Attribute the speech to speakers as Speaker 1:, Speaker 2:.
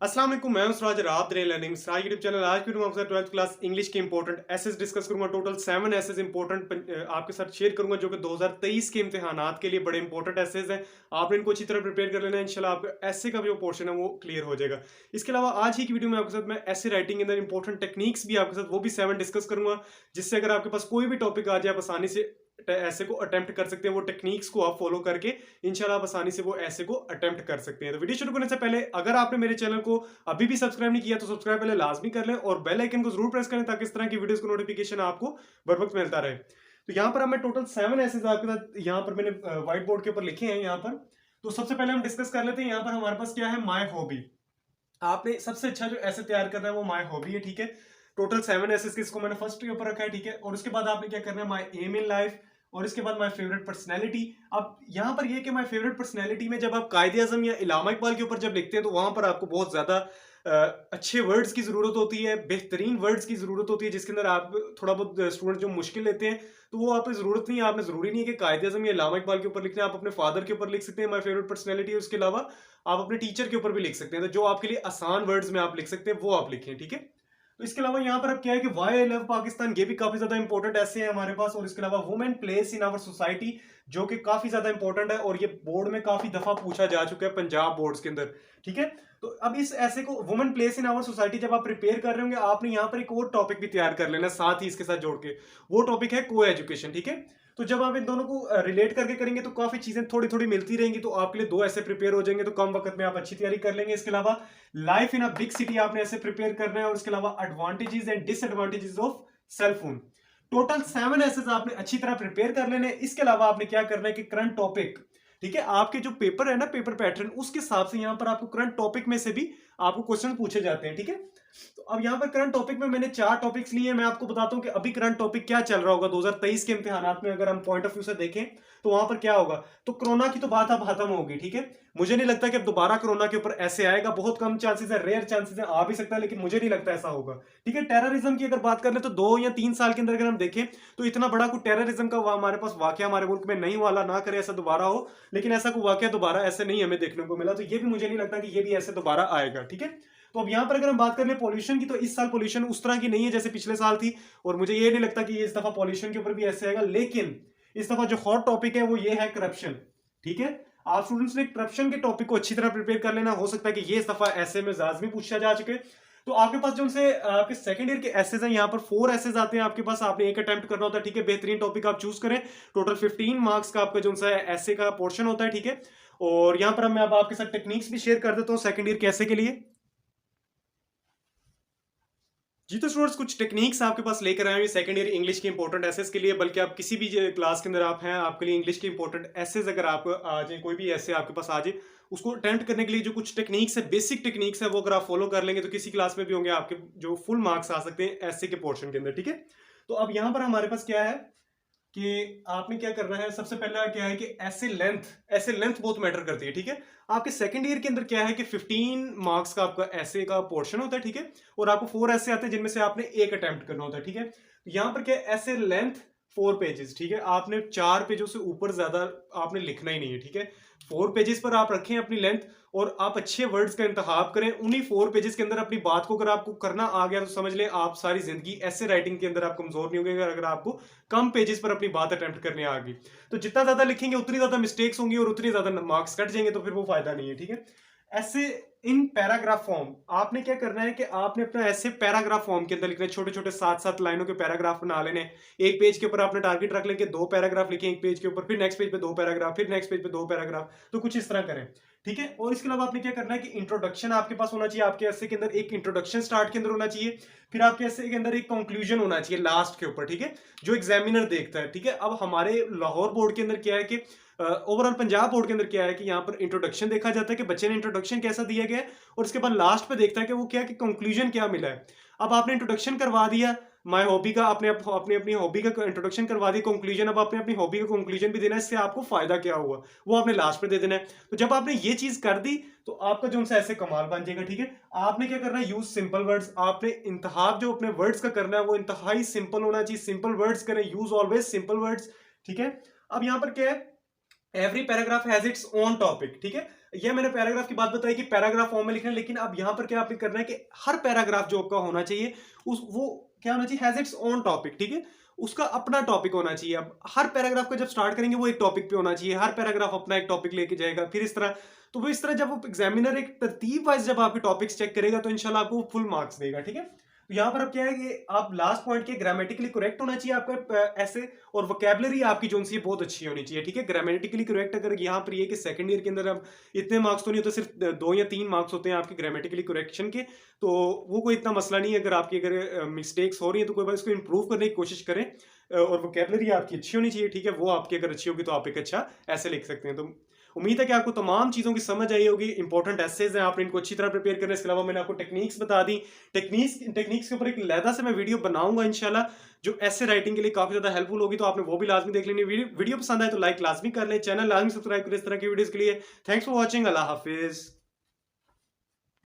Speaker 1: अस्सलाम वालेकुम, मैं हूं सिराज और आप देख रहे हैं लर्निंग सिराज यूट्यूब चैनल। आज की वीडियो में आपके साथ 12th क्लास इंग्लिश के इंपॉर्टेंट एसेस डिस्कस करूंगा। टोटल 7 एसेस इंपॉर्टेंट आपके साथ शेयर करूंगा जो कि 2023 के इम्तिहानात के लिए बड़े इंपॉर्टेंट एसेस हैं। आपने इनको अच्छी तरह प्रिपेयर कर लेना है, इंशाल्लाह आपका ऐसे का जो पोर्शन है वो क्लियर हो जाएगा। इसके अलावा आज ही की वीडियो में आपके साथ मैं ऐसे राइटिंग के अंदर इंपॉर्टेंट टेक्निक्स भी आपके साथ वो भी 7 डिस्कस करूंगा, जिससे अगर आपके पास कोई भी टॉपिक आ जाए आप आसानी से ऐसे को अटेम्प्ट कर सकते हैं। वो टेक्निक्स को आप फॉलो करके इंशाल्लाह आप आसानी से वो ऐसे को अटेम्प्ट कर सकते हैं। तो वीडियो शुरू करने से पहले अगर आपने मेरे चैनल को अभी भी सब्सक्राइब नहीं किया तो सब्सक्राइब पहले लाजमी कर लें और बेल आइकन को जरूर प्रेस करें ताकि इस तरह की वीडियोस को नोटिफिकेशन आपको बर वक्त मिलता रहे। तो यहाँ पर मैं टोटल 7 ऐसे आपके साथ यहाँ पर मैंने व्हाइट बोर्ड के ऊपर लिखे हैं यहाँ पर। तो सबसे पहले हम डिस्कस कर लेते हैं। यहाँ पर हमारे पास क्या है, माय हॉबी। आपने सबसे अच्छा जो ऐसे तैयार करना है वो माय हॉबी है, ठीक है। टोटल 7 एसेस के इसको मैंने फर्स्ट के ऊपर रखा है, ठीक है। और उसके बाद आपने क्या करना है, माय एम इन लाइफ, और इसके बाद माय फेवरेट पर्सनैलिटी। अब यहाँ पर ये कि माय फेवरेट पर्सनैलिटी में जब आप कायदे आजम या इलामा इकबाल के ऊपर जब लिखते हैं तो वहां पर आपको बहुत ज्यादा अच्छे वर्ड्स की जरूरत होती है, बेहतरीन वर्ड्स की जरूरत होती है, जिसके अंदर आप थोड़ा बहुत स्टूडेंट जो मुश्किल लेते हैं तो वो आपको जरूरत नहीं है। आपने जरूरी नहीं है कि कायदे आजम या इलामा इकबाल के ऊपर लिखना है, आप अपने फादर के ऊपर लिख सकते हैं माय फेवरेट पर्सनैलिटी। उसके अलावा आप अपने टीचर के ऊपर भी लिख सकते हैं, तो जो आपके लिए आसान वर्ड्स में आप लिख सकते हैं वो आप लिखें, ठीक है। तो इसके अलावा यहाँ पर अब क्या है कि वाई आई लव पाकिस्तान, ये भी काफी ज्यादा इंपॉर्टेंट ऐसे हैं हमारे पास। और इसके अलावा women place in our society, जो कि काफी ज्यादा इंपॉर्टेंट है और ये बोर्ड में काफी दफा पूछा जा चुका है पंजाब बोर्ड्स के अंदर, ठीक है। तो अब इस ऐसे को women place in our society जब आप प्रिपेयर कर रहे होंगे, आपने यहाँ पर एक और टॉपिक भी तैयार कर लेना साथ ही इसके साथ जोड़ के। वो टॉपिक है को एजुकेशन, ठीक है। तो जब आप इन दोनों को रिलेट करके करेंगे तो काफी चीजें थोड़ी थोड़ी मिलती रहेंगी, तो आपके लिए दो ऐसे प्रिपेयर हो जाएंगे, तो कम वक्त में आप अच्छी तैयारी कर लेंगे। इसके अलावा life in a big city आपने ऐसे प्रिपेयर करना है, और इसके अलावा advantages and disadvantages of cell phone. Total 7 ऐसे आपने अच्छी तरह प्रिपेयर कर लेने। इसके अलावा आपने क्या करना है कि करंट टॉपिक, ठीक है, आपके जो पेपर है ना, पेपर पैटर्न, उसके हिसाब से यहां पर आपको करंट टॉपिक में से भी आपको क्वेश्चन पूछे जाते हैं, ठीक है। तो अब यहाँ पर करंट टॉपिक में मैंने 4 टॉपिक्स लिए हैं। मैं आपको बताता हूं कि अभी करंट टॉपिक क्या चल रहा होगा 2023 के इम्तिहानात में। अगर हम पॉइंट ऑफ व्यू से देखें तो वहां पर क्या होगा, तो कोरोना की तो बात अब खत्म होगी, ठीक है। मुझे नहीं लगता कि अब दोबारा कोरोना के ऊपर ऐसे आएगा, बहुत कम चांसेस है, रेयर चांसेस है, आ भी सकता है, लेकिन मुझे नहीं लगता ऐसा होगा, ठीक है। टेररिज्म की अगर बात कर ले तो 2 या 3 साल के अंदर अगर हम देखें तो इतना बड़ा कोई टेररिज्म का हमारे पास वाकया हमारे मुल्क में नहीं वाला, ना करे ऐसा दोबारा हो, लेकिन ऐसा कोई वाकया दोबारा ऐसे नहीं हमें देखने को मिला, तो ये भी मुझे नहीं लगता कि ये भी ऐसे दोबारा आएगा, ठीक है। तो अब यहां पर अगर हम बात कर ले पॉल्यूशन की, तो इस साल पॉल्यूशन उस तरह की नहीं है जैसे पिछले साल थी, और मुझे ये नहीं लगता कि ये इस दफा पॉल्यूशन के ऊपर भी ऐसे आएगा। लेकिन इस दफा जो हॉट टॉपिक है वो ये है करप्शन, ठीक है। आप स्टूडेंट्स ने करप्शन के टॉपिक को अच्छी तरह प्रिपेयर कर लेना। हो सकता है कि ये इस दफा ऐसे में लाजमी पूछा जा चुके। तो आपके पास जो उनसे आपके सेकंड ईयर के एसेज हैं, यहाँ पर 4 एसेज आते हैं आपके पास, आपने एक अटेम्प्ट करना होता है, ठीक है। बेहतरीन टॉपिक आप चूज करें। टोटल 15 मार्क्स का आपका जो ऐसे का पोर्शन होता है, ठीक है। और यहाँ पर मैं अब आपके साथ टेक्निक्स भी शेयर कर देता हूँ सेकंड ईयर के ऐसे के लिए। जी तो स्टूडेंट्स कुछ टेक्निक्स आपके पास लेकर आए हैं सेकंड ईयर इंग्लिश के इंपॉर्टेंट एसेस के लिए, बल्कि आप किसी भी क्लास के अंदर आप हैं, आपके लिए इंग्लिश के इंपॉर्टेंट एसेस अगर आप आ जाए, कोई भी ऐसे आपके पास आ जाए, उसको अटेम्प्ट करने के लिए जो कुछ टेक्निक्स है, बेसिक टेक्निक्स है, वो अगर आप फॉलो कर लेंगे तो किसी क्लास में भी होंगे आपके जो फुल मार्क्स आ सकते हैं ऐसे के पोर्शन के अंदर, ठीक है। तो अब यहाँ पर हमारे पास क्या है कि आपने क्या करना है, सबसे पहला क्या है कि ऐसे लेंथ बहुत मैटर करती है, ठीक है। आपके सेकंड ईयर के अंदर क्या है कि 15 मार्क्स का आपका ऐसे का पोर्शन होता है, ठीक है। और आपको 4 ऐसे आते हैं जिनमें से आपने एक अटेम्प्ट करना होता है, ठीक है। तो यहाँ पर क्या है, ऐसे लेंथ 4 पेजेस, ठीक है। आपने 4 पेजों से ऊपर ज्यादा आपने लिखना ही नहीं है, ठीक है। 4 पेजेस पर आप रखें अपनी लेंथ, और आप अच्छे वर्ड्स का इंतखाब करें। उन्हीं 4 पेजेस के अंदर अपनी बात को अगर आपको करना आ गया तो समझ लें आप सारी जिंदगी ऐसे राइटिंग के अंदर आप कमजोर नहीं होंगे, अगर आपको कम पेजेस पर अपनी बात अटेम्प्ट करने आ गई। तो जितना ज्यादा लिखेंगे उतनी ज्यादा मिस्टेक्स होंगी और उतनी ज्यादा मार्क्स कट जाएंगे, तो फिर वो फायदा नहीं है, ठीक है। ऐसे इन पैराग्राफ फॉर्म आपने क्या करना है कि आपने अपना ऐसे पैराग्राफ फॉर्म के अंदर लिखना है, छोटे छोटे 7-7 लाइनों के पैराग्राफ बना लेने। एक पेज के ऊपर आपने टारगेट रख लेके 2 पैराग्राफ लिखे एक पेज के ऊपर, फिर नेक्स्ट पेज पे 2 पैराग्राफ, फिर नेक्स्ट पेज पे 2 पैराग्राफ, तो कुछ इस तरह करें, ठीक है। और इसके अलावा आपने क्या करना है कि इंट्रोडक्शन आपके पास होना चाहिए, आपके ऐसे के अंदर एक इंट्रोडक्शन स्टार्ट के अंदर होना चाहिए, फिर आपके ऐसे के अंदर एक कंक्लूजन होना चाहिए लास्ट के ऊपर, ठीक है, जो एग्जामिनर देखता है, ठीक है। अब हमारे लाहौर बोर्ड के अंदर क्या है कि ओवरऑल पंजाब बोर्ड के अंदर क्या है कि यहाँ पर इंट्रोडक्शन देखा जाता है कि बच्चे ने इंट्रोडक्शन कैसा दिया गया है, और उसके बाद लास्ट पे देखता है कि वो क्या कि कंक्लूजन क्या मिला है। अब आपने इंट्रोडक्शन करवा दिया माय हॉबी का, आपने अपनी अपनी हॉबी का इंट्रोडक्शन करवा दी, कंक्लूजन, अब आपने अपनी हॉबी का कंक्लूजन भी देना है, इससे आपको फायदा क्या हुआ वो आपने लास्ट पे दे देना है। तो जब आपने ये चीज कर दी तो आपका जो ऐसे कमाल बन जाएगा, ठीक है। आपने क्या करना है, यूज सिंपल वर्ड्स। आपने इंतखाब जो अपने वर्ड्स का करना है वो इंतहाई सिंपल होना चाहिए, सिंपल वर्ड्स करें, यूज ऑलवेज सिंपल वर्ड्स, ठीक है। अब यहाँ पर क्या है, every paragraph has its own topic, ठीक है। ये मैंने पैराग्राफ की बात बताई कि पैराग्राफ फॉर्म में लिखना है, लेकिन अब यहाँ पर क्या आपने करना है कि हर पैराग्राफ जो आपका होना चाहिए उस वो क्या होना चाहिए, हैज इट्स ओन टॉपिक, ठीक है, उसका अपना टॉपिक होना चाहिए। अब हर पैराग्राफ का जब स्टार्ट करेंगे वो एक टॉपिक पे होना चाहिए, हर पैराग्राफ अपना एक टॉपिक लेके जाएगा, फिर इस तरह। तो वो इस तरह जब वो एग्जामिनर एक तरतीब वाइज जब आपके टॉपिक्स चेक करेगा तो इंशाल्लाह आपको फुल मार्क्स देगा, ठीक है। तो यहाँ पर अब क्या है कि आप लास्ट पॉइंट के ग्रामेटिकली करेक्ट होना चाहिए आपका ऐसे, और वोकैबुलरी आपकी जो सी बहुत अच्छी होनी चाहिए, ठीक है। ग्रामेटिकली करेक्ट अगर यहाँ पर ये कि सेकंड ईयर के अंदर अब इतने मार्क्स तो नहीं होते, सिर्फ 2 या 3 मार्क्स होते हैं आपके ग्रामेटिकली करेक्शन के, तो वो कोई इतना मसला नहीं है। अगर आपकी अगर मिस्टेक्स हो रही है तो कोई बात, इसको इंप्रूव करने की कोशिश करें, और वोकैबुलरी आपकी अच्छी होनी चाहिए, ठीक है। वो आपकी अगर अच्छी होगी तो आप एक अच्छा ऐसे लिख सकते हैं। तो उम्मीद है कि आपको तमाम चीज़ों की समझ आई होगी। इंपॉर्टेंट एसेज हैं, आपने इनको अच्छी तरह प्रिपेयर करना है। इसके अलावा मैंने आपको टेक्निक्स बता दी। टेक्निक्स के ऊपर एक अलहदा से मैं वीडियो बनाऊंगा इंशाल्लाह, जो ऐसे राइटिंग के लिए काफ़ी ज़्यादा हेल्पफुल होगी, तो आपने वो भी लाजमी देख लेनी। वीडियो पसंद आए तो लाइक लाजमी कर लें, चैनल लाजमी सब्सक्राइब करें इस तरह की वीडियोज़ के लिए। थैंक्स फॉर वॉचिंग, अल्लाह हाफिज़।